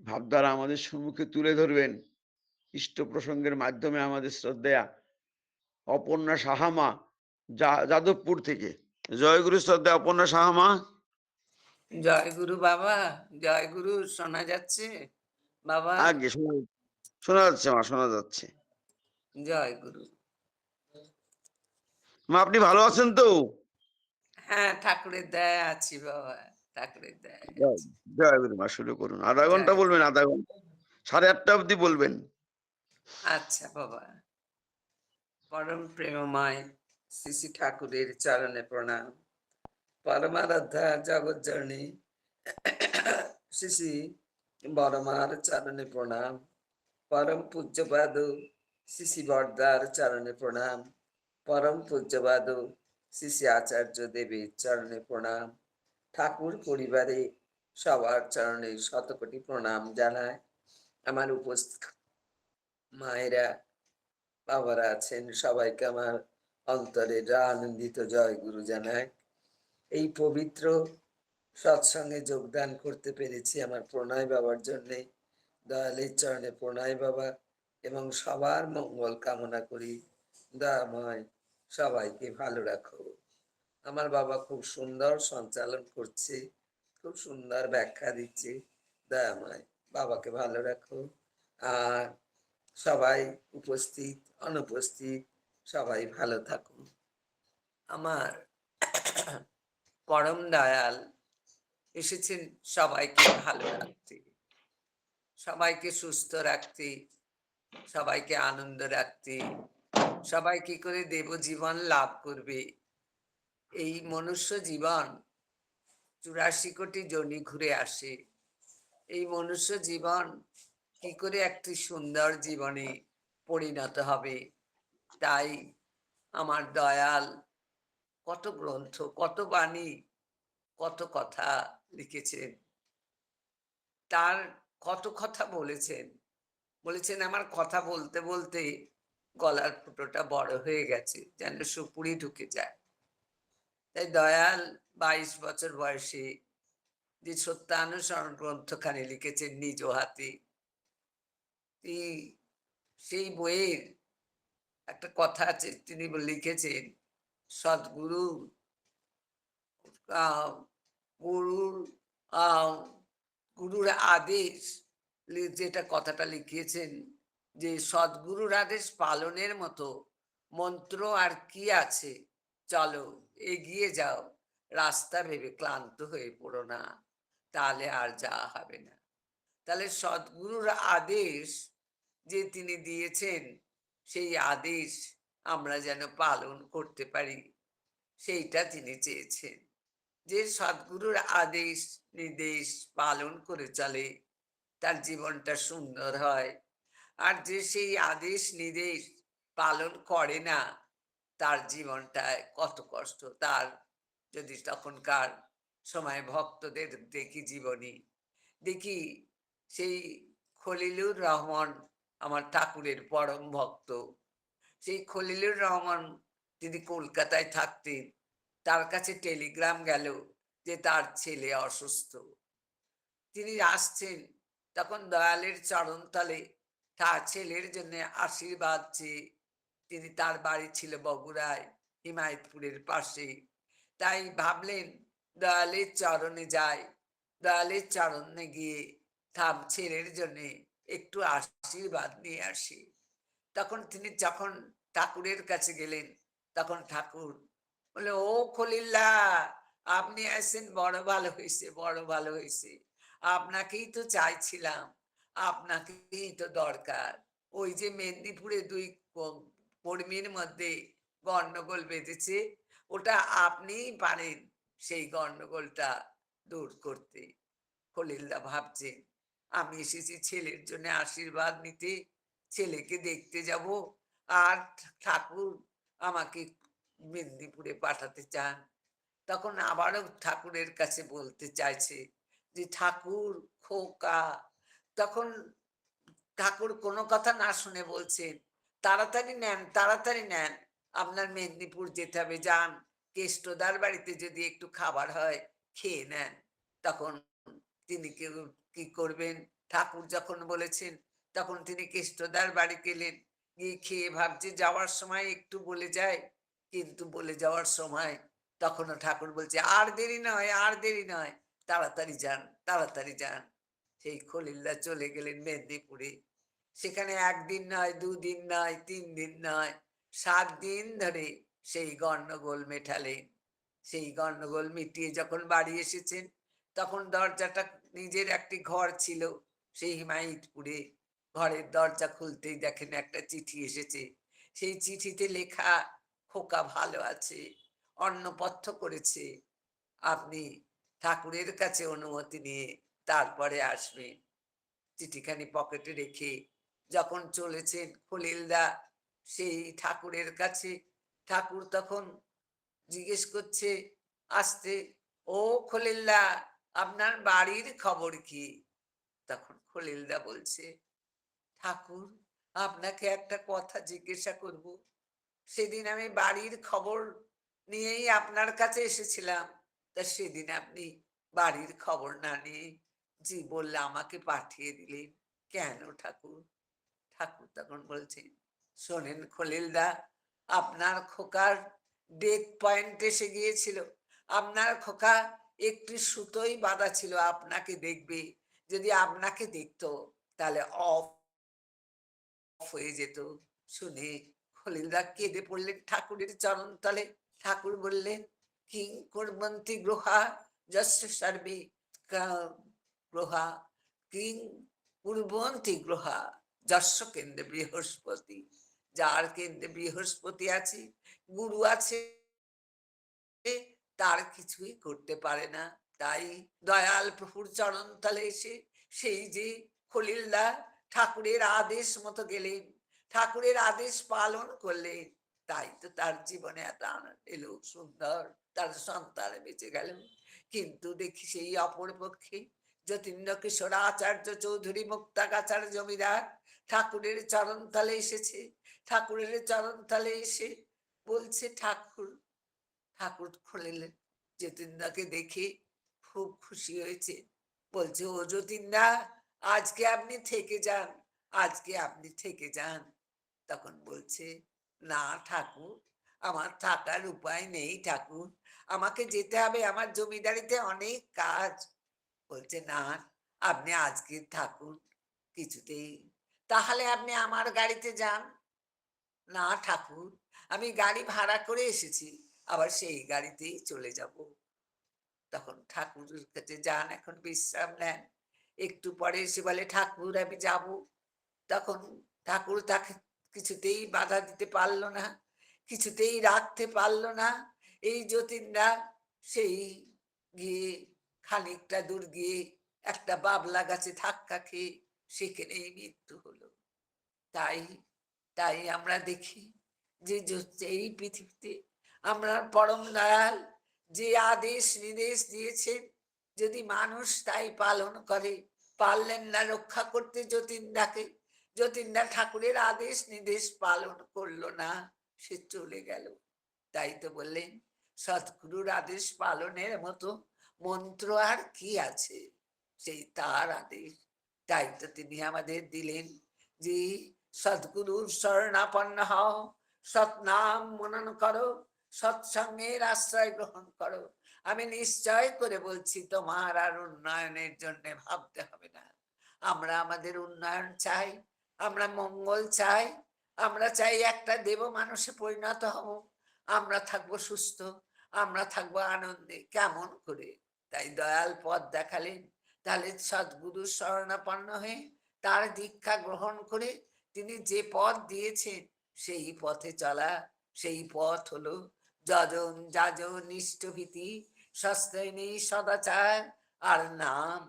ভাবধারা আমাদের সম্মুখে তুলে ধরবেন। ইষ্ট প্রসঙ্গের মাধ্যমে আমাদের শ্রদ্ধেয়া অপর্ণা সাহামা যাদবপুর থেকে। জয়গুরু শ্রদ্ধা অপর্ণা সাহামা। জয় গুরু বাবা, জয় গুরু। শোনা যাচ্ছে বাবা? আগে শোনা যাচ্ছে মা, শোনা যাচ্ছে। জয় গুরু। মা আপনি ভালো আছেন তো? হ্যাঁ, ঠাকুরের দয়ায় আছি বাবা, ঠাকুরের দয়ায় জয় আছি। জয় গুরু মা, শুরু করুন। আধা ঘন্টা জয় বলবেন, গুরু। আধা ঘন্টা, 8:30 অব্দি বলবেন। আচ্ছা বাবা। পরম প্রেমময় শ্রী শ্রী ঠাকুরের চরণে প্রণাম। পরমারাধ্যা জগৎজননী শ্রী শ্রী বড়মার চরণে প্রণাম। পরম পূজ্যপাদ শ্রী শ্রী বরদার চরণে প্রণাম। পরম পূজ্যপাদ শ্রী শ্রী আচার্য দেবের চরণে প্রণাম। ঠাকুর পরিবারে সবার চরণে শতকোটি প্রণাম জানায়। আমার উপস্থিত মায়েরা, বাবারা আছেন, সবাইকে আমার অন্তরের আনন্দিত জয় গুরু জানায়। এই পবিত্র সৎসঙ্গে যোগদান করতে পেরেছি আমার প্রণয় বাবার জন্যে। দয়ালের চরণে প্রণয় বাবা, এবং সবার মঙ্গল কামনা করি। দয়াময় সবাইকে ভালো রাখো। আমার বাবা খুব সুন্দর সঞ্চালন করছে, খুব সুন্দর ব্যাখ্যা দিচ্ছে। দয়াময় বাবাকে ভালো রাখো। আর সবাই উপস্থিত অনুপস্থিত সবাই ভালো থাকুন। আমার পরম দয়াল এসেছেন সবাইকে ভালো রাখতে, সবাইকে সুস্থ রাখতে, সবাইকে আনন্দ রাখতে, সবাই কি করে দেব জীবন লাভ করবে। এই মনুষ্য জীবন 84 কোটি যোনি ঘুরে আসে। এই মনুষ্য জীবন কি করে একটি সুন্দর জীবনে পরিণত হবে। তাই আমার দয়াল কত গ্রন্থ, কত বাণী, কত কথা লিখেছেন। তার কত কথা বলেছেন। বলেছেন আমার কথা বলতে বলতে গলার ফুটোটা বড় হয়ে গেছে, যেন সুপুরি ঢুকে যায়। তাই দয়াল 22 বছর বয়সে যে সত্যানুসরণ গ্রন্থখানি লিখেছেন নিজ হাতে, তিনি সেই বইয়ের একটা কথা আছে, তিনি লিখেছেন সদ্গুরু আহ, গুরুর আহ, গুরুর আদেশ, যেটা কথাটা লিখিয়েছেন যে সদ্গুরুর আদেশ পালনের মতো মন্ত্র আর কি আছে, চলো এগিয়ে যাও, রাস্তা ভেবে ক্লান্ত হয়ে পড়ো না, তাহলে আর যাওয়া হবে না। তাহলে সদ্গুরুর আদেশ যে তিনি দিয়েছেন, সেই আদেশ আমরা যেন পালন করতে পারি, সেইটা তিনি চেয়েছেন। যে সদ্গুরুর আদেশ নির্দেশ পালন করে চলে, তার জীবনটা সুন্দর হয়। আর যে সেই আদেশ নির্দেশ পালন করে না, তার জীবনটায় কত কষ্ট। তার যদি তখনকার সময় ভক্তদের দেখি জীবনী, দেখি সেই খলিলুর রহমান, আমার ঠাকুরের পরম ভক্ত, সেই খলিলুর রহমান তিনি কলকাতায় থাকতেন। তার কাছে টেলিগ্রাম গেল যে তার ছেলে অসুস্থ, তিনি আসছেন। তখন দয়ালের চরণতলে তার ছেলের জন্য আশীর্বাদ চেয়ে, তিনি, তার বাড়ি ছিল বগুড়ায় হিমায়তপুরের পাশে, তাই ভাবলেন দয়ালের চরণে যায়, দয়ালের চরণে গিয়ে থাম ছেলের জন্য একটু আশীর্বাদ নিয়ে আসি। তখন তিনি যখন ঠাকুরের কাছে গেলেন, তখন ঠাকুর বলে, ও খলিল্লা, আপনি আসেন, বড় ভালো হয়েছে, বড় ভালো হয়েছে। আপনাকেই তো চাইছিলাম, আপনাকেই তো দরকার। ওই যে মেদিনীপুরে দুই কর্মীর মধ্যে গন্ডগোল বেঁধেছে, ওটা আপনিই পারেন সেই গন্ডগোলটা দূর করতে। খলিল্লা ভাবছেন, আমি এসেছি ছেলের জন্য আশীর্বাদ নিতে, ছেলেকে দেখতে যাব, আর ঠাকুর আমাকে মেদিনীপুরে পাঠাতে চান। তখন আবারও ঠাকুরের কাছে বলতে চাইছে যে ঠাকুর, খোকা। তখন ঠাকুর কোনো কথা না শুনে বলছেন, তাড়াতাড়ি নেন, তাড়াতাড়ি নেন, আপনার মেদিনীপুর যেতে হবে, যান, কেষ্টদার বাড়িতে যদি একটু খাবার হয় খেয়ে নেন। তখন তিনি কি করবেন? ঠাকুর যখন বলেছেন তখন তিনি কেষ্টদার বাড়ি গেলেন, গিয়ে খেয়ে ভাবছে যাওয়ার সময় একটু বলে যায়, কিন্তু বলে যাওয়ার সময় তখনও ঠাকুর বলছে আর দেরি নয়, আর দেরি নয়, তাড়াতাড়ি যান, তাড়াতাড়ি যান। সেই খলিলদা চলে গেলেন মেদিনীপুরে। সেখানে একদিন নয়, দুদিন নয়, ৩ দিন নয়, ৭ দিন ধরে সেই গন্ডগোল মেটালেন। সেই গন্ডগোল মিটিয়ে যখন বাড়ি এসেছেন, তখন দরজাটা, নিজের একটি ঘর ছিল সেই হিমায়িতপুরে। ঘরের দরজা খুলতেই দেখেন একটা চিঠি এসেছে। সেই চিঠিতে লেখা, খোকা ভালো আছে, অন্নপথ্য করেছে। আপনি ঠাকুরের কাছে অনুমতি নিয়ে তারপরে আসবেন। চিঠিখানি পকেটে রেখে যখন চলেছেন খলিলদা সেই ঠাকুরের কাছে, ঠাকুর তখন জিজ্ঞেস করছে আসতে, ও খলিলদা, আপনার বাড়ির খবর কি? তখন খলিলদা বলছে, ঠাকুর, আপনাকে একটা কথা জিজ্ঞাসা করব। সেদিন আমি বাড়ির খবর নিয়েই আপনার কাছে এসেছিলাম, তা সেদিন আপনি বাড়ির খবর না নিয়ে জি বললে আমাকে পাঠিয়ে দিলেন কেন ঠাকুর? ঠাকুর তখন বলছেন, শোনেন খলিলদা, আপনার খোকার ডেথ পয়েন্ট এসে গিয়েছিল। আপনার খোকা একটি সুতোই বাঁধা ছিল আপনাকে দেখবে। যদি আপনাকে দেখতো তাহলে অফ হয়ে যেত। শুনে খলিলদা কেঁদে পড়লেন ঠাকুরের চরণ তলে। ঠাকুর বললেন, কিং কুর্বন্তি গ্রহা যস্য সর্বে গ্রহা, কিং কুর্বন্তি গ্রহা যস্য কেন্দ্রে বৃহস্পতি। যার কেন্দ্রে বৃহস্পতি আছে, গুরু আছে, তার কিছুই করতে পারে না। তাই দয়াল প্রভুর চরণ তলে এসে সেই যে খলিলদা ঠাকুরের আদেশ মতো গেলেন, ঠাকুরের আদেশ পালন করলেন, তাই তো তার জীবনে এত আনন্দ এলো, সুন্দর তার সন্তান বেঁচে গেল। কিন্তু দেখি সেই অপর পক্ষে যতীন্দ্র কিশোর আচার্য চৌধুরী মুক্তাগাছার জমিদার ঠাকুরের চরণ তলে এসেছে। ঠাকুরের চরণ তলে এসে বলছে, ঠাকুর, ঠাকুর খুলিলেন, যতীনদাকে দেখে খুব খুশি হয়েছে। বলছে, ও যতীনদা, আজকে আপনি থেকে যান, আজকে আপনি থেকে যান। তখন বলছে, না ঠাকুর, আমার থাকার উপায় নেই ঠাকুর, আমাকে যেতে হবে, আমার জমিদারিতে অনেক কাজ। বলছে, না, আপনি আজকে থাকুন কিছুতেই, তাহলে আপনি আমার গাড়িতে যান। না ঠাকুর, আমি গাড়ি ভাড়া করে এসেছি, আবার সেই গাড়িতেই চলে যাব। তখন ঠাকুরের কাছে যান, এখন বিশ্রাম নেন। একটু পরে এসে বলে, ঠাকুর আমি যাব। তখন ঠাকুর তাকে কিছুতেই বাধা দিতে পারলো না, কিছুতেই রাখতে পারলো না। এই যতীনরা সেই গিয়ে খানিকটা দূর গিয়ে একটা বাবলা গাছে ধাক্কা খেয়ে সেখানেই মৃত্যু হলো। তাই তাই আমরা দেখি যে এই পৃথিবীতে আমরা পরম দয়াল যে আদেশ নির্দেশ দিয়েছেন, যদি মানুষ তাই পালন করে, পারলেন না রক্ষা করতে যতীনদাকে, যতীনদা ঠাকুরের আদেশ নির্দেশ পালন করলো না, সে চলে গেল। তাই তো বললেন, সদ্গুরুর আদেশ পালনের মতো মন্ত্র আর কি আছে, সেই তার আদেশ। তাই তো তিনি আমাদের দিলেন যে সদ্গুরুর শরণাপন্ন হও, সৎনাম মনন করো, সৎসঙ্গের আশ্রয় গ্রহণ করো। আমি নিশ্চয় করে বলছি, তোমার আর উন্নয়নের জন্য ভাবতে হবে না। আমরা আমাদের উন্নয়ন চাই, আমরা মঙ্গল চাই, আমরা চাই একটা দেব মানুষে পরিণত হব, আমরা থাকবো সুস্থ, আমরা থাকবো আনন্দে। কেমন করে? তাই দয়াল পথ দেখালেন। তাহলে সদ্গুরু শরণাপন্ন হয়ে তার দীক্ষা গ্রহণ করে তিনি যে পথ দিয়েছেন সেই পথে চলা। সেই পথ হলো যজন যাজন ইষ্টভীতি, সস্ত্রৈনী সদাচার আর নাম।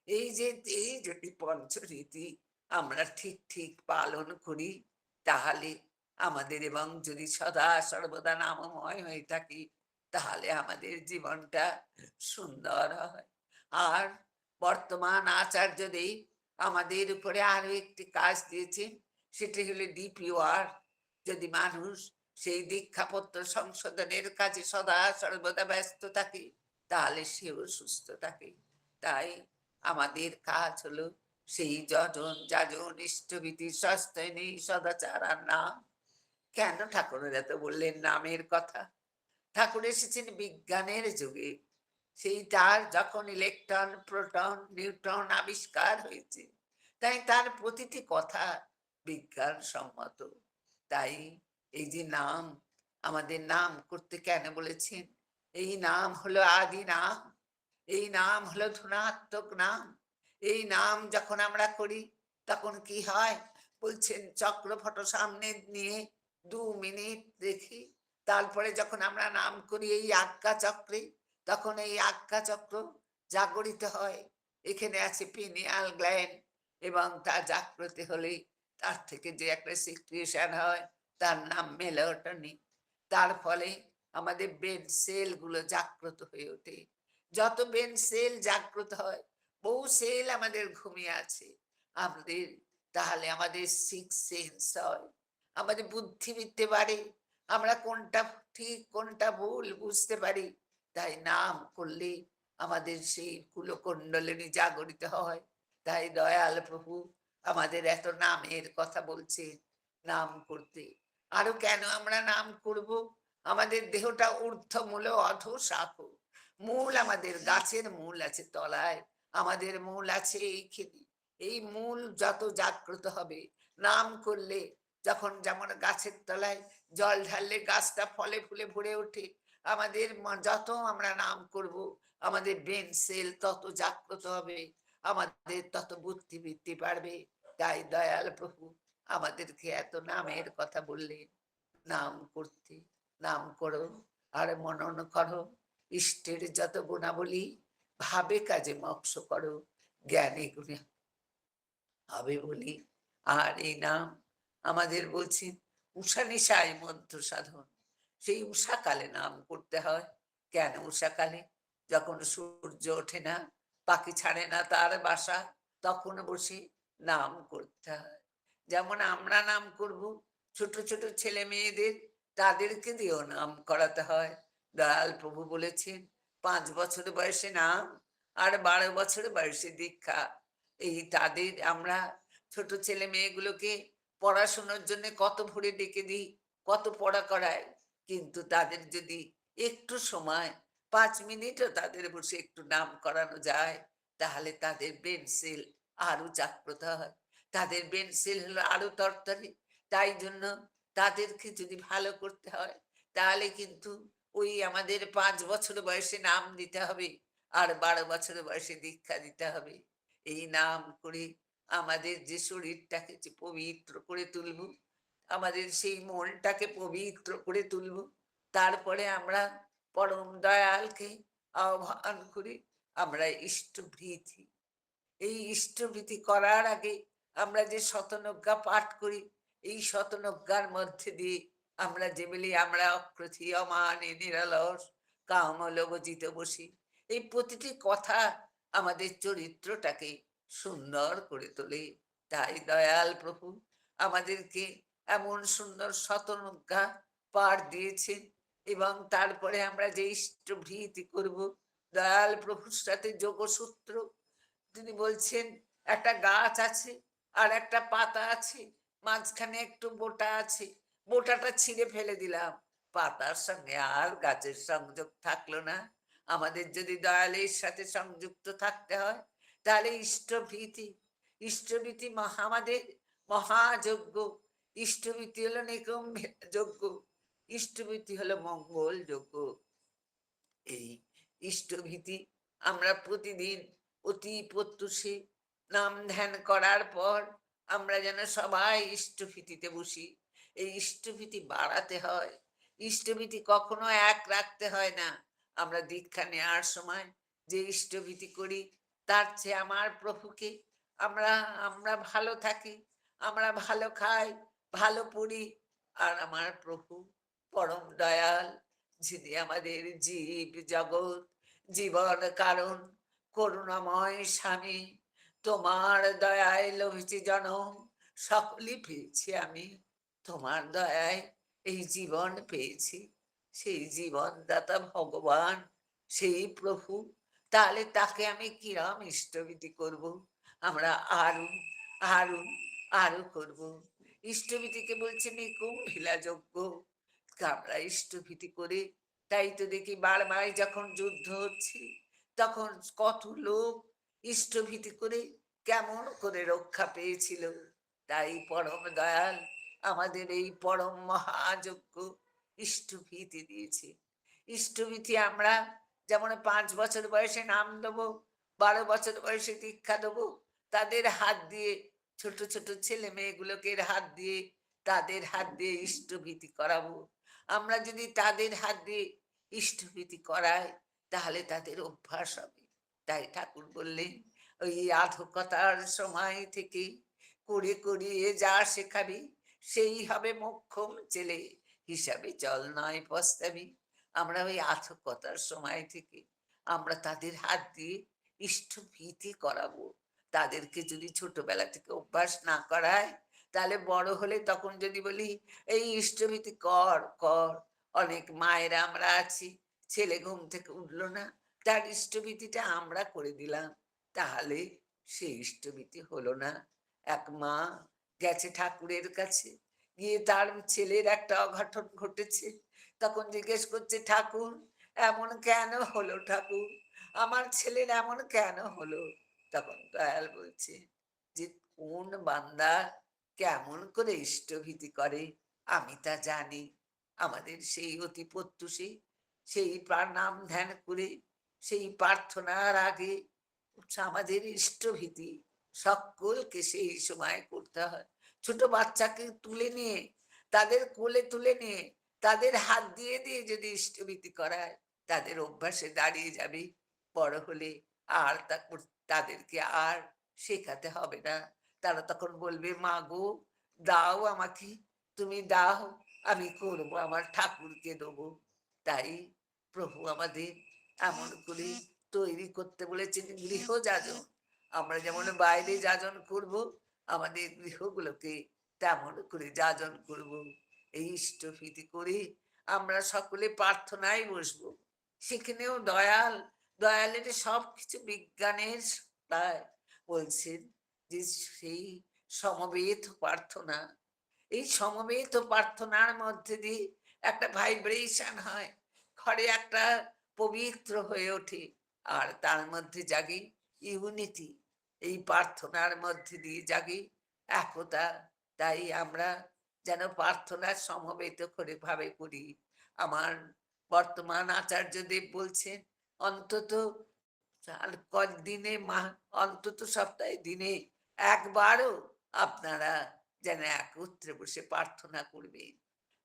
এই যে এই যদি পঞ্চরীতি আমরা ঠিক ঠিক পালন করি, তাহলে আমাদের, এবং যদি সদা সর্বদা নামময় হয়ে থাকি, তাহলে আমাদের জীবনটা সুন্দর হয়। আর বর্তমান আচার্যদেব আমাদের উপরে আরো একটি কাজ দিয়েছেন, সেটি হলো ডিপিওয়ার। যদি মানুষ সেই দীক্ষাপত্র সংশোধনের কাজে সদা সর্বদা ব্যস্ত থাকে, তাহলে সেও সুস্থ থাকে। তাই আমাদের কাজ হলো সেই যজন যাজন ইষ্টভীতি সস্তায়নী সদাচার আর নাম। কেন ঠাকুরের এত বললেন নামের কথা? ঠাকুর এসেছেন বিজ্ঞানের যুগে। সেই তার যখন ইলেকট্রন প্রোটন নিউট্রন আবিষ্কার হয়েছে, তাই তার প্রতিটি কথা বিজ্ঞান সম্মত। তাই এই যে নাম, আমাদের নাম করতে কেন বলেছেন? এই নাম হলো আদি নাম, এই নাম হলো ধনাত্মক নাম। এই নাম যখন আমরা করি তখন কি হয়? বলছেন চক্রফট সামনে নিয়ে 2 মিনিট দেখি, তারপরে যখন আমরা নাম করি এই আজ্ঞা চক্রে, তখন এই আজ্ঞা চক্র জাগরিত হয়। এখানে আছে পিনিয়াল গ্ল্যান্ড, এবং তা জাগ্রত হলে তার থেকে যে একটা সিক্রিয়েশন হয় তার নাম মেলাটোনিন। তার ফলে আমাদের ব্রেন সেল গুলো জাগ্রত হয়ে ওঠে। যত ব্রেন সেল জাগ্রত হয়, বহু সেল আমাদের ঘুমিয়ে আছে আমাদের, তাহলে আমাদের সিক্স সেন্স হয়, আমাদের বুদ্ধিবৃত্তি বাড়ে, আমরা কোনটা ঠিক কোনটা ভুল বুঝতে পারি। তাই নাম করলে আমাদের সেই কুলকুণ্ডলিনী জাগরিত হয়। তাই দয়াল প্রভু আমাদের এত নামের কথা বলছে, নাম করতে। আরো কেন আমরা নাম করব? আমাদের দেহটা ঊর্ধ্বমূল অধো শাখ। মূল আমাদের গাছের মূল আছে তলায়, আমাদের মূল আছে এইখানে। এই মূল যত জাগ্রত হবে, নাম করলে, যখন যেমন গাছের তলায় জল ঢাললে গাছটা ফলে ফুলে ভরে ওঠে, আমাদের যত আমরা নাম করব, আমাদের ব্রেন সেল তত জাগ্রত হবে, আমাদের তত বুদ্ধিবৃত্তি বাড়বে। তাই দয়াল প্রভু আমাদেরকে এত নামের কথা বললেন, নাম করতে। নাম করো আর মনন করো, ইষ্টের যত গুণাবলী, ভাবে কাজে মক্ষ করো, জ্ঞানে গুণে হবে বলি। আর এই নাম আমাদের বলছেন উষা নিশায় মধ্য সাধন। সেই উষাকালে নাম করতে হয়। কেন উষাকালে? যখন সূর্য ওঠে না, পাখি ছাড়ে না তার বাসা, তখন বসে নাম করতে হয়। যেমন আমরা নাম করব, ছোট ছোট ছেলে মেয়েদের তাদেরকে দিয়েও নাম করাতে হয়। দয়াল প্রভু বলেছেন 5 বছর বয়সে নাম আর 12 বছর বয়সে দীক্ষা। এই তাদের আমরা ছোট ছেলে মেয়েগুলোকে পড়াশোনার জন্য কত ভরে ডেকে দিই, কত পড়া করায়, কিন্তু তাদের যদি একটু সময় 5 মিনিটও তাদের বসে একটু নাম করানো যায়, তাহলে তাদের ব্রেন সেল আরো জাগ্রত হয়, তাদের ব্রেন সেল হলো আরো তরতরে। তাই জন্য তাদেরকে যদি ভালো করতে হয়, তাহলে কিন্তু ওই আমাদের 5 বছর বয়সে নাম দিতে হবে আর 12 বছর বয়সে দীক্ষা দিতে হবে। এই নাম করে আমাদের যে শরীরটাকে যে পবিত্র করে তুলব, আমাদের সেই মনটাকে পবিত্র করে তুলব, তারপরে আমরা পরম দয়ালকে আহ্বান করি, আমরা ইষ্টভৃতি। এই ইষ্টভৃতি করার আগে আমরা যে শতনজ্ঞা পাঠ করি, এই শতনজ্ঞার মধ্যে দিয়ে আমরা যে বলি আমরা অক্রথি অমানে নিরলস কামলবজিত বসি, এই প্রতিটি কথা আমাদের চরিত্রটাকে সুন্দর করে তোলে। তাই দয়াল প্রভু আমাদেরকে এমন সুন্দর শতনজ্ঞা পাঠ দিয়েছেন, এবং তারপরে আমরা যে ইষ্টভৃতি করব, দয়াল প্রভুর সাথে যোগসূত্র। তিনি বলছেন একটা গাছ আছে আর একটা পাতা আছে, মাঝখানে একটু বোটা আছে, বোটাটা ছিঁড়ে ফেলে দিলাম, পাতার সঙ্গে আর গাছের সংযোগ থাকলো না। আমাদের যদি দয়ালের সাথে সংযুক্ত থাকতে হয়, তাহলে ইষ্টভীতি, ইষ্টভীতি আমাদের মহাযজ্ঞ। ইষ্টভীতি হলো নিকম যজ্ঞ, ইষ্টভীতি হলো মঙ্গল যজ্ঞ। এই ইষ্টভীতি আমরা প্রতিদিন অতি প্রত্যুষে নাম ধ্যান করার পর আমরা যেন সবাই ইষ্টভীতিতে বসি। এই ইষ্টভীতি বাড়াতে হয়, ইষ্টভীতি কখনো এক রাখতে হয় না। আমরা দীক্ষা নেওয়ার সময় যে ইষ্টভীতি করি, তার চেয়ে আমার প্রভুকে আমরা আমরা ভালো থাকি, আমরা ভালো খাই, ভালো পড়ি, আর আমার প্রভু পরম দয়াল, যিনি আমাদের জীব জগৎ জীবন কারণ, করুণাময় স্বামী, তোমার দয়ায় লভিছি জনম, সকলই পেয়েছি আমি, তোমার দয়ায় এই জীবন পেয়েছি। সেই জীবনদাতা ভগবান, সেই প্রভু, তাহলে তাকে আমি কিরম ইষ্টভীতি করব? আমরা আরো, আরো, আরো করব। ইষ্টভীতিকে বলছেন এই কুম্ভিলা যজ্ঞ। আমরা ইষ্টভীতি করে তাই তো দেখি বারবার যখন যুদ্ধ হচ্ছে তখন কত লোক ইষ্টভীতি করে কেমন করে রক্ষা পেয়েছিল। তাই পরম দয়াল আমাদের এই পরম মহাযজ্ঞ ইষ্টভীতি দিয়েছে। ইষ্টভীতি আমরা যেমন ৫ বছর বয়সে নাম দেবো, ১২ বছর বয়সে দীক্ষা দেবো, তাদের হাত দিয়ে ছোট, ছোট ছেলে মেয়েগুলোকে তাদের হাত দিয়ে ইষ্টভীতি করাবো। আমরা যদি তাদের হাত দিয়ে ইষ্টভীতি করাই তাহলে তাদের অভ্যাস হবে। তাই ঠাকুর বললেন, ওই আধকতার সময় থেকে করে করিয়ে যা শেখাবি সেই হবে মোক্ষম ছেলে, হিসাবে চল নয় পস্তাবি। আমরা ওই আধকতার সময় থেকে আমরা তাদের হাত দিয়ে ইষ্টভীতি করাবো। তাদেরকে যদি ছোটবেলা থেকে অভ্যাস না করায় তাহলে বড় হলে তখন যদি বলি এই ইষ্টভীতি কর কর, অনেক মায়েরা আমরা আছি, ছেলে ঘুম থেকে উঠলো না, তার ইষ্টভীতিটা আমরা করে দিলাম, তাহলে সে ইষ্টভীতি হলো না। এক মা গেছে ঠাকুরের কাছে, গিয়ে তার ছেলের একটা অঘটন ঘটেছে, তখন জিজ্ঞেস করছে ঠাকুর এমন কেন হলো ঠাকুর, আমার ছেলের এমন কেন হলো? তখন দয়াল বলছে যে কোন বান্দা কেমন করে ইষ্টভীতি করে আমি তা জানি। আমাদের সেই অতি প্রত্যুষে সেই নাম ধ্যান করে সেই প্রার্থনার আগে আমাদের ইষ্টভীতি সকলকে সেই সময় করতে হয়। ছোট বাচ্চাকে তুলে নিয়ে তাদের কোলে তুলে নিয়ে তাদের হাত দিয়ে দিয়ে যদি ইষ্টভীতি করায় তাদের অভ্যাসে দাঁড়িয়ে যাবে। বড় হলে আর তাদেরকে আর শেখাতে হবে না। তারা তখন বলবে মা গো দাও আমাকে, তুমি দাও, আমি করব, আমার ঠাকুরকে দেবো। তাই প্রভু আমাদের এমন করে তৈরি করতে বলেছেন গৃহ যাজন। আমরা যেমন বাইরে যাজন করব, আমাদের গৃহগুলোকে তেমন করে যাজন করব। এই ইষ্টভীতি করে আমরা সকলে প্রার্থনায় বসবো। সেখানেও দয়ালের সবকিছু বিজ্ঞানের প্রায় বলছেন যে সেই সমবেত প্রার্থনা, এই সমবেত প্রার্থনার মধ্যে দিয়ে একটা ভাইব্রেশন হয়, ঘরে একটা পবিত্র হয়ে ওঠে, আর তার মধ্যে জাগে ইউনিটি। এই প্রার্থনার মধ্যে দিয়ে জাগে একতা। তাই আমরা যেন প্রার্থনা সমবেত করে ভাবে করি। আমার বর্তমান আচার্যদেব বলছেন অন্তত আর দিনে অন্তত সপ্তাহে দিনে একবারও আপনারা যেন একত্রে বসে প্রার্থনা করবেন,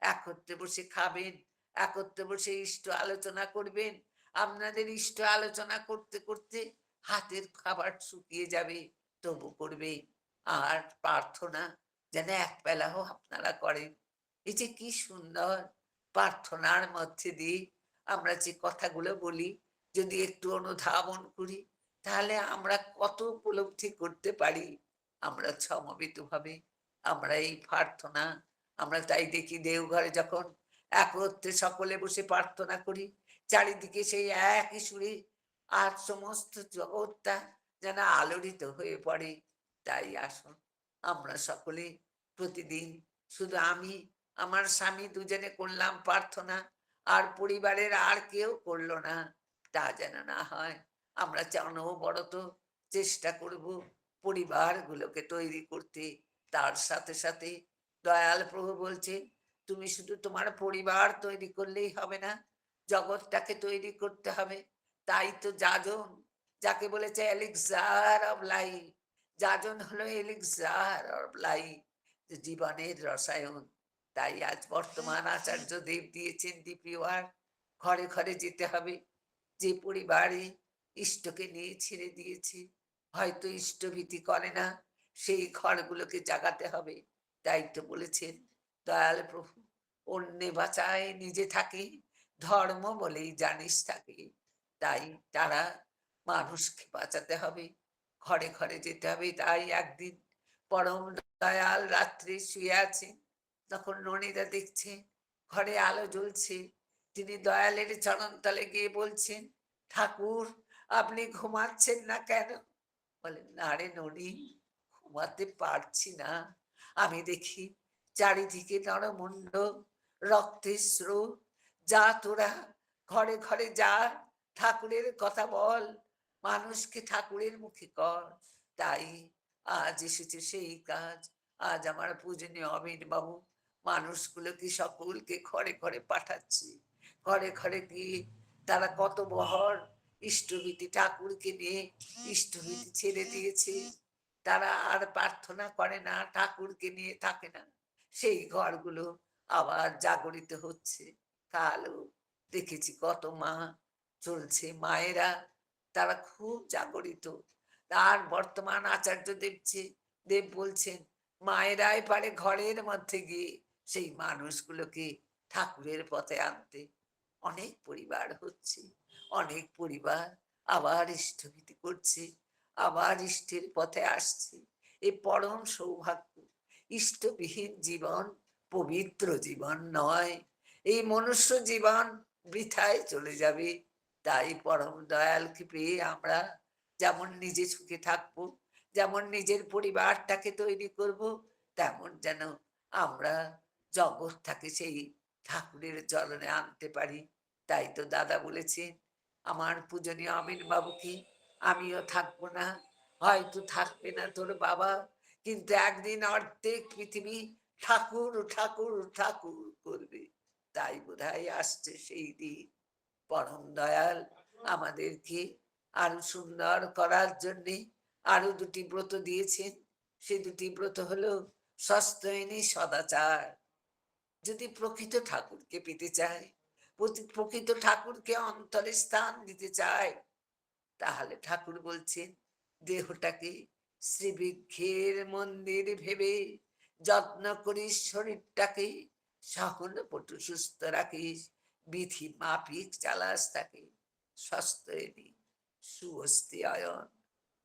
একত্রে বসে খাবেন, একত্রে বসে ইষ্ট আলোচনা করবেন। আপনাদের ইষ্ট আলোচনা করতে করতে হাতের খাবার শুকিয়ে যাবে, তবু করবে। আর প্রার্থনা যেন এক বেলাও আপনারা করেন। এই যে কি সুন্দর প্রার্থনার মধ্যে দিয়ে আমরা যে কথাগুলো বলি যদি একটু অনুধাবন করি তাহলে আমরা কত উপলব্ধি করতে পারি। আমরা সমবেতভাবে আমরা এই প্রার্থনা, আমরা তাই দেখি দেওঘরে যখন একত্রে সকলে বসে প্রার্থনা করি চারিদিকে সেই একই সুরে আর সমস্ত জগৎটা যেন আলোড়িত হয়ে পড়ে। তাই আসুন আমরা সকলে প্রতিদিন, শুধু আমি আমার স্বামী দুজনে করলাম প্রার্থনা আর পরিবারের আর কেউ করলো না, তা যেন না হয়। আমরা অনবরত চেষ্টা করব পরিবারগুলোকে তৈরি করতে। তার সাথে সাথে দয়াল প্রভু বলছে তুমি শুধু তোমার পরিবার তৈরি করলেই হবে না, জগৎটাকে তৈরি করতে হবে। তাই তো যাজন, যাকে বলেছে এলিক্সার অব লাইফ, যাজন হলো এলিক্সার অব লাইফ, জীবনের রসায়ন। তাই আজ বর্তমান আচার্য দেব দিয়েছেন ডিপিওয়ার, ঘরে ঘরে যেতে হবে। যে পরিবারে ইষ্টকে নিয়ে ছেড়ে দিয়েছে, হয়তো ইষ্টভীতি করে না, সেই ঘরগুলোকে জাগাতে হবে। তাই তো বলেছেন দয়াল প্রভু, অন্যে বাঁচায় নিজে থাকে, ধর্ম বলেই জানিস থাকে। তাই তারা মানুষকে বাঁচাতে হবে, ঘরে ঘরে যেতে হবে। তাই একদিন পরম দয়াল রাত্রে শুয়ে আছে, তখন ননীদা দেখছে ঘরে আলো জ্বলছে, তিনি দয়ালের চরণতলে গিয়ে বলছেন ঠাকুর আপনি ঘুমাচ্ছেন না কেন? বলেন, না রে ননি, ঘুমাতে পারছি না। আমি দেখি চারিদিকে নরমুণ্ড, রক্তের স্রোত। যা তোরা ঘরে ঘরে যা, ঠাকুরের কথা বল, মানুষকে ঠাকুরের মুখে কর। তাই আজ এসেছে সেই কাজ। আজ আমার পূজনীয় অমিন বাবু মানুষগুলোকে সকলকে ঘরে ঘরে পাঠাচ্ছে। ঘরে ঘরে গিয়ে তারা কত বহর ইষ্টভীতি ঠাকুরকে নিয়ে ইষ্টভীতি ছেড়ে দিয়েছে। তারা আর প্রার্থনা করে না, ঠাকুরকে নিয়ে থাকে না। সেই ঘরগুলো আবার জাগরিত হচ্ছে। কালও দেখেছি কত মা চলছে, মায়েরা তারা খুব জাগরিত। আর বর্তমান আচার্য দেব বলছেন, মায়েরাই পারে ঘরের মধ্যে গিয়ে সেই মানুষগুলোকে ঠাকুরের পথে আনতে। অনেক পরিবার হচ্ছে, অনেক পরিবার আবার ইষ্টভীতি করছে, আবার ইষ্টের পথে আসছে। এই পরম সৌভাগ্য। ইষ্টবিহীন জীবন পবিত্র জীবন নয়। এই মনুষ্য জীবন বৃথায় চলে যাবে। তাই পরম দয়ালকে পেয়ে আমরা যেমন নিজে সুখে থাকবো, যেমন নিজের পরিবারটাকে তৈরি করব, তেমন যেন আমরা জগৎটাকে সেই ঠাকুরের চরণে আনতে পারি। তাই তো দাদা বলেছেন, আমার পূজনীয় অমিন বাবুকে, আমিও থাকবো না, হয়তো থাকবে না তোর বাবা, কিন্তু একদিন অর্ধেক পৃথিবী ঠাকুর ঠাকুর ঠাকুর করবে। তাই বোধহয় আসছে সেই দিন। পরম দয়াল আমাদেরকে আরো সুন্দর করার জন্যে আরো দুটি ব্রত দিয়েছেন। সে দুটি ব্রত হলো সস্তয়নী সদাচার। যদি প্রকৃত ঠাকুরকে পেতে চায়, প্রকৃত ঠাকুরকে অন্তরে স্থান দিতে চায়, তাহলে ঠাকুর বলছেন দেহটাকে শ্রীবৃক্ষের মন্দির ভেবে যত্ন করিস, শরীরটাকে সহন পটু সুস্থ রাখিস, বিধি মাফিক চালাস তাকে সস্তয়নি সুস্থি অয়ন,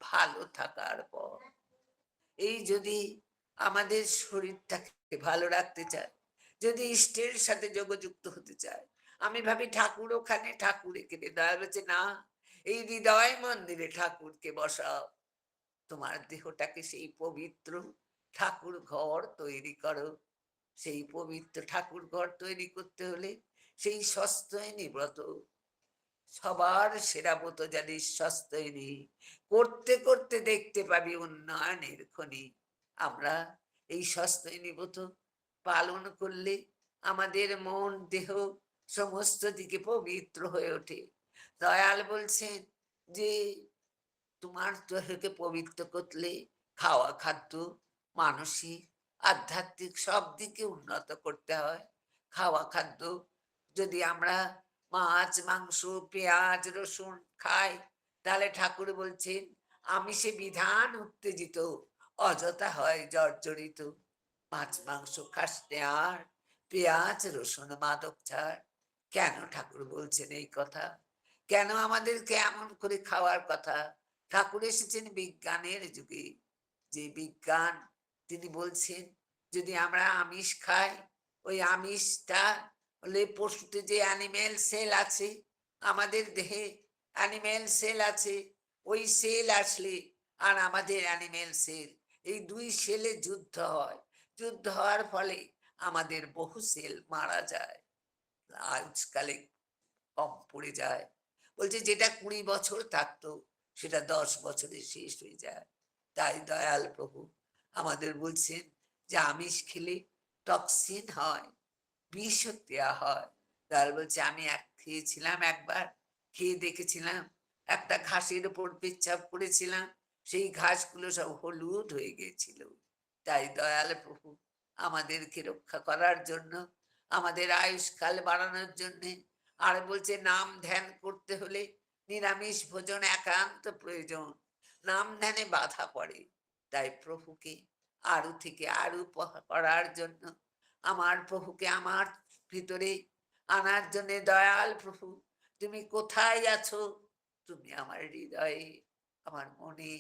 ভালো থাকার পর। এই যদি আমাদের শরীরটাকে ভালো রাখতে চায়, যদি ইষ্টের সাথে যোগযুক্ত হতে চায়, আমি ভাবি ঠাকুর ওখানে, ঠাকুর এখানে। দয়া বলছে না, এই হৃদয় মন্দিরে ঠাকুরকে বসাও। তোমার দেহটাকে সেই পবিত্র ঠাকুর ঘর তৈরি করো। সেই পবিত্র ঠাকুর ঘর তৈরি করতে হলে সেই সস্তয়নী ব্রত, সবার সেরা ব্রত জানিস সস্তয়নী, করতে করতে দেখতে পাবি উন্নয়নের খনি। আমরা এই সস্তয়নী ব্রত পালন করলে আমাদের মন দেহ সমস্ত দিকে পবিত্র হয়ে ওঠে। দয়াল বলছেন যে তোমার দেহকে পবিত্র করলে খাওয়া খাদ্য, মানসিক, আধ্যাত্মিক সব দিকে উন্নত করতে হয়। খাওয়া খাদ্য যদি আমরা মাছ, মাংস, পেঁয়াজ, রসুন খাই, তাহলে ঠাকুর বলছেন আমিষে বিধান উত্তেজিত, অযথা হয় জর্জরিত। মাছ মাংস খাস নে আর, পেঁয়াজ রসুন মাদক ছাড়। কেন ঠাকুর বলছেন এই কথা? কেন আমাদেরকে এমন করে খাওয়ার কথা? ঠাকুর এসেছেন বিজ্ঞানের যুগে। যে বিজ্ঞান, তিনি বলছেন যদি আমরা আমিষ খাই, ওই আমিষটা হলে পশুতে যে অ্যানিমেল সেল আছে, আমাদের দেহে অ্যানিমেল সেল আছে, ওই সেল আসলে আর আমাদের অ্যানিমেল সেল, এই দুই সেলে যুদ্ধ হয়। যুদ্ধ হওয়ার ফলে আমাদের বহু সেল মারা যায়, আজকালে কম পড়ে যায়। বলছে যেটা 20 বছর থাকতো সেটা 10 বছরে শেষ হয়ে যায়। তাই দয়াল প্রভু আমাদের বলছেন যে আমিষ খেলে টক্সিন হয়, বিষ দেওয়া হয়। দয়াল বলছে আমি খেয়েছিলাম একবার, খেয়ে দেখেছিলাম একটা ঘাসের উপর পেচ্ছাপ করেছিলাম, সেই ঘাসগুলো সব হলুদ হয়ে গিয়েছিল। তাই দয়াল প্রভু আমাদেরকে রক্ষা করার জন্য, আমাদের আয়ুষ্কাল বাড়ানোর জন্যে, আর বলছে নাম ধ্যান করতে হলে নিরামিষ ভোজন একান্ত প্রয়োজন। নাম ধ্যানে বাধা পড়ে। তাই প্রভুকে আরো থেকে আরো করার জন্য, আমার প্রভুকে আমার ভিতরে আনার জন্য, দয়াল প্রভু তুমি কোথায় আছো? তুমি আমার হৃদয়ে, আমার মনে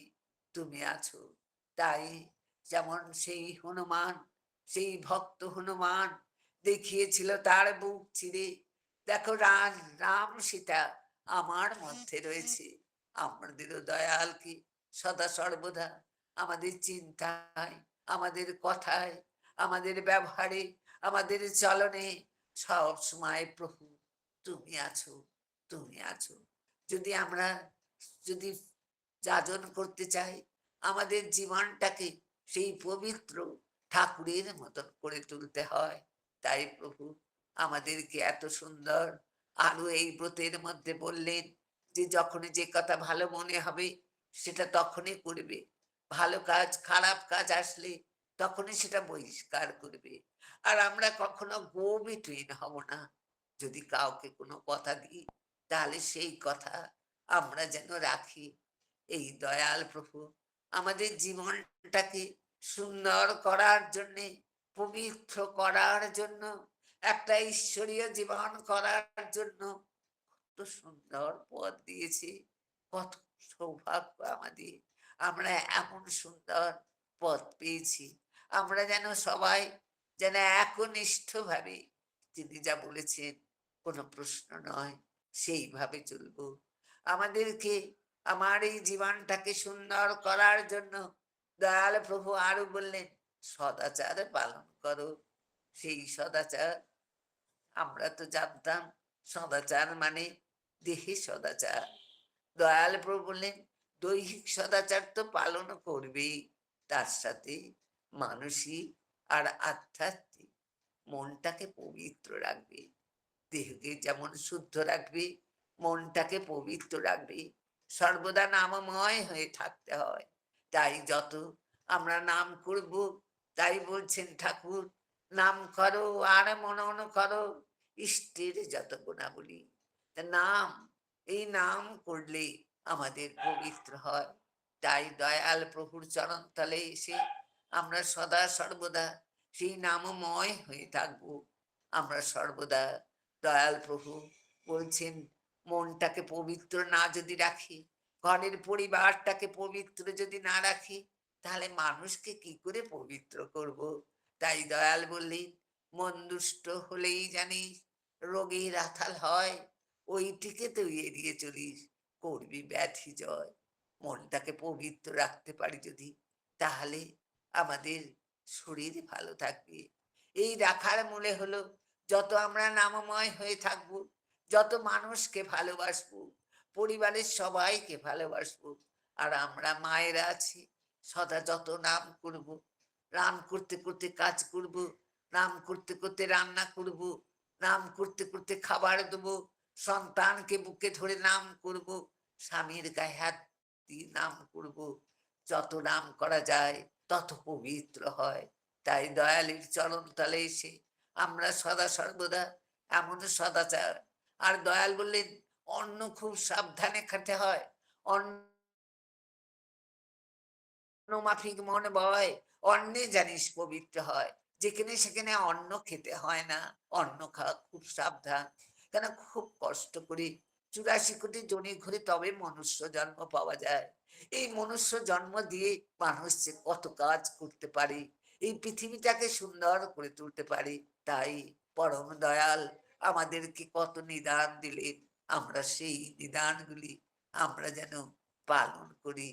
তুমি আছো। তাই যেমন সেই হনুমান, সেই ভক্ত হনুমান দেখিয়েছিল তার বুক চিরে, দেখো রাম সীতা আমার মধ্যে রয়েছে, আমাদেরও দয়ালকে সদা সর্বদা আমাদের চিন্তায়, আমাদের কথায়, আমাদের ব্যবহারে, আমাদের চলনে সব সময় প্রভু তুমি আছো, তুমি আছো। যদি আমরা যদি যাজন করতে চাই, আমাদের জীবনটাকে সেই পবিত্র ঠাকুরের মতন করে তুলতে হয়। তাই প্রভু আমাদেরকে এত সুন্দর আরো এই ব্রতের মধ্যে বললেন যে যখনই যে কথা ভালো মনে হবে সেটা তখনই করবে, ভালো কাজ খারাপ কাজ আসলে তখনই সেটা বহিষ্কার করবে। আর আমরা কখনো গো বিটুইন হব না। যদি কাউকে কোনো কথা দিই তাহলে সেই কথা আমরা যেন রাখি। এই দয়াল প্রভু আমাদের জীবনটাকে সুন্দর করার জন্যে, পবিত্র করার জন্য, একটা ঈশ্বরীয় জীবন করার জন্য কত সুন্দর পথ দিয়েছে। কত সৌভাগ্য আমাদের, আমরা এমন সুন্দর পথ পেয়েছি। আমরা যেন সবাই যেন একনিষ্ঠ ভাবে তিনি যা বলেছেন কোনো প্রশ্ন নয় সেইভাবে চলব। আমাদেরকে আমার এই জীবনটাকে সুন্দর করার জন্য দয়াল প্রভু আরো বললেন সদাচার পালন করো। সেই সদাচার আমরা তো জানতাম সদাচার মানে দেহে সদাচার। দয়াল প্রভু বললেন দৈহিক সদাচার তো পালন করবেই, তার সাথে মানসিক আর আধ্যাত্মিক মনটাকে পবিত্র রাখবে। দেহকে যেমন শুদ্ধ রাখবে, মনটাকে পবিত্র রাখবে। সর্বদা নামময় হয়ে থাকতে হয়। তাই যত আমরা নাম করব, তাই বলছেন ঠাকুর নাম করো আর মনন করো ইষ্টের যত গুণাবলী। তা নাম, এই নাম করলে আমাদের পবিত্র হয়। তাই দয়াল প্রভুর চরণ তলে এসে আমরা সদা সর্বদা সেই নামময় হয়ে থাকবো। আমরা সর্বদা দয়াল প্রভু বলছেন মনটাকে পবিত্র না যদি রাখি, ঘরের পরিবারটাকে পবিত্র যদি না রাখি, তাহলে মানুষকে কি করে পবিত্র করব। তাই দয়াল বললেন মন দুষ্ট হলেই জানিস রোগীর আথাল হয়, ওইটিকে তুই এড়িয়ে চলিস করবি ব্যাধি জয়। মনটাকে পবিত্র রাখতে পারি যদি, তাহলে আমাদের শরীর ভালো থাকবে। এই রাখার মূলে হলো যত আমরা নামময় হয়ে থাকব, যত মানুষকে ভালোবাসবো, পরিবারের সবাইকে ভালোবাসবো। আর আমরা মায়েরা আছি সদা যত নাম করব, নাম করতে করতে কাজ করব, নাম করতে করতে রান্না করব, নাম করতে করতে খাবার দেবো, সন্তানকে বুকে ধরে নাম করব, স্বামীর গায়ে হাত দিয়ে নাম করব। যত নাম করা যায় তত পবিত্র হয়। তাই দয়ালের চরণ তলে এসে আমরা সদা সর্বদা এমন সদাচার। আর দয়াল বললেন অন্ন খুব সাবধানে খেতে হয়, অন্ন মাফিক মন বয়, অন্নে জানিস পবিত্র হয়। যেখানে সেখানে অন্ন খেতে হয় না, অন্ন খাওয়া খুব সাবধান। কেন খুব কষ্ট করে 84 কোটি জনে ঘুরে তবে মনুষ্য জন্ম পাওয়া যায়। এই মনুষ্য জন্ম দিয়ে মানুষ যে কত কাজ করতে পারে, এই পৃথিবীটাকে সুন্দর করে তুলতে পারে। তাই পরম দয়াল আমাদেরকে কত নিদান দিলেন, আমরা সেই নিদানগুলি আমরা যেন পালন করি।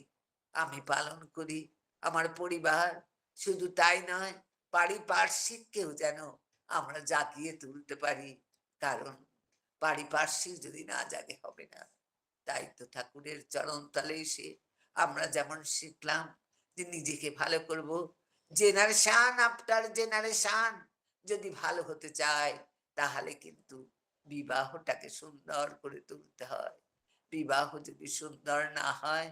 আমি পালন করি, আমার পরিবার, শুধু তাই নয় পারিপার্শ্বিককেও যেন আমরা জাগিয়ে তুলতে পারি। কারণ পারিপার্শ্বিক যদি না জাগে হবে না। তাই তো ঠাকুরের চরণ তলে এসে আমরা যেমন শিখলাম যে নিজেকে ভালো করব, জেনারেশন আফটার জেনারেশন যদি ভালো হতে চায় তাহলে কিন্তু বিবাহটাকে সুন্দর করে তুলতে হয়। বিবাহ যদি সুন্দর না হয়,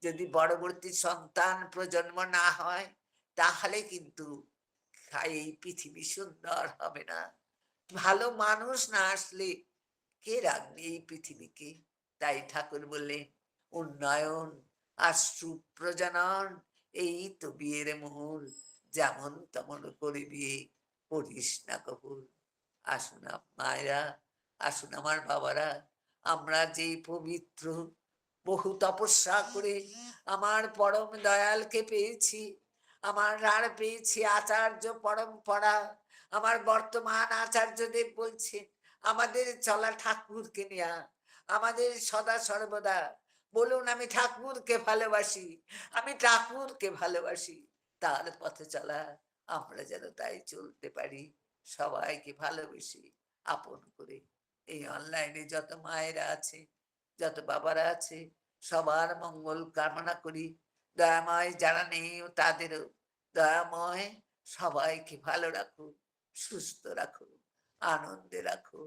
যদি পরবর্তী সন্তান প্রজন্ম না হয়, তাহলে কিন্তু এই পৃথিবী সুন্দর হবে না। ভালো মানুষ না আসলে কে রাখবে এই পৃথিবীকে। তাই ঠাকুর বললেন উন্নয়ন আর সুপ্রজনন এই তো বিয়ের মূল, যেমন তেমন করে বিয়ে করিস না কবুল। আসুন মায়েরা, আসুন আমার বাবারা, আমরা যে পবিত্র বহু তপস্যা করে আমার পরম দয়ালকে পেয়েছি, আমার আর পেয়েছি আচার্য পরম্পরা। আমার বর্তমান আচার্যদেব বলছেন আমাদের চলা ঠাকুরকে নেয়া, আমাদের সদা সর্বদা বলুন আমি ঠাকুরকে ভালোবাসি, আমি ঠাকুরকে ভালোবাসি। তার পথে চলা আমরা যেন তাই চলতে পারি। সবাইকে ভালোবেসে আপন করে। এই অনলাইনে যত মায়েরা আছে, যত বাবারা আছে, সবার মঙ্গল কামনা করি। দয়াময় যারা নেই তাদেরও দয়াময় সবাইকে ভালো রাখো, সুস্থ রাখো, আনন্দে রাখো,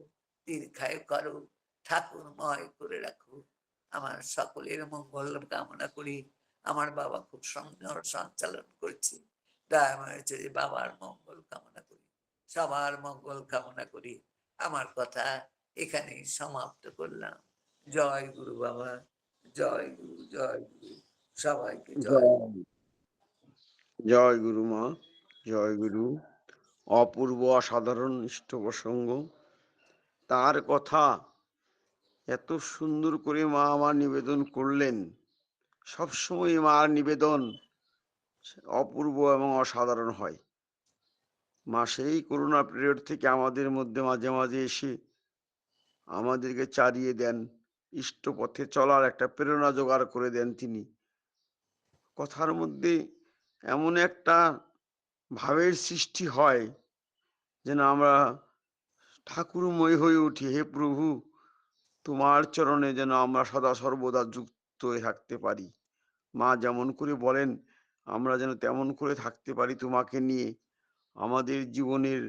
দীর্ঘায়ু করো, ঠাকুরময় করে রাখো। আমার সকলের মঙ্গল কামনা করি। আমার বাবা খুব সুন্দর সঞ্চালন করছে। দয়াময় যদি বাবার মঙ্গল কামনা করি। সবার মঙ্গল কামনা করি। আমার কথা এখানেই সমাপ্ত করলাম। জয় গুরু বাবা, জয় গুরু, জয় গুরু। সবাইকে জয় গুরু। জয় জয় গুরু মা, জয় গুরু। অপূর্ব অসাধারণ ইষ্ট প্রসঙ্গ। তার কথা এত সুন্দর করে মা আমার নিবেদন করলেন। সবসময় মার নিবেদন অপূর্ব এবং অসাধারণ হয়। মা সেই করুণা পিরিয়ড থেকে আমাদের মধ্যে মাঝে মাঝে এসে আমাদেরকে চালিয়ে দেন, ইষ্ট পথে চলার একটা প্রেরণা জোগাড় করে দেন তিনি। কথার মধ্যে এমন একটা ভাবের সৃষ্টি হয় যেন আমরা ঠাকুরময় হয়ে উঠি। হে প্রভু, তোমার চরণে যেন আমরা সদা সর্বদা যুক্ত হয়ে থাকতে পারি। মা যেমন করে বলেন আমরা যেন তেমন করে থাকতে পারি তোমাকে নিয়ে। আমাদের জীবনের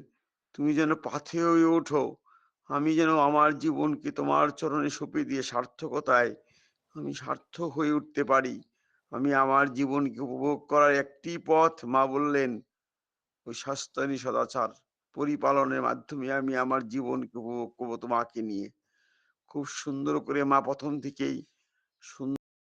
তুমি যেন পাথে হয়ে ওঠো। আমি যেন আমার জীবনকে তোমার চরণে সঁপে দিয়ে সার্থকতায় আমি সার্থক হয়ে উঠতে পারি। আমি আমার জীবনকে উপভোগ করার একটি পথ মা বললেন, ওই সস্তানি সদাচার পরিপালনের মাধ্যমে আমি আমার জীবনকে উপভোগ করবো তোমাকে নিয়ে। খুব সুন্দর করে মা প্রথম থেকেই সুন্দর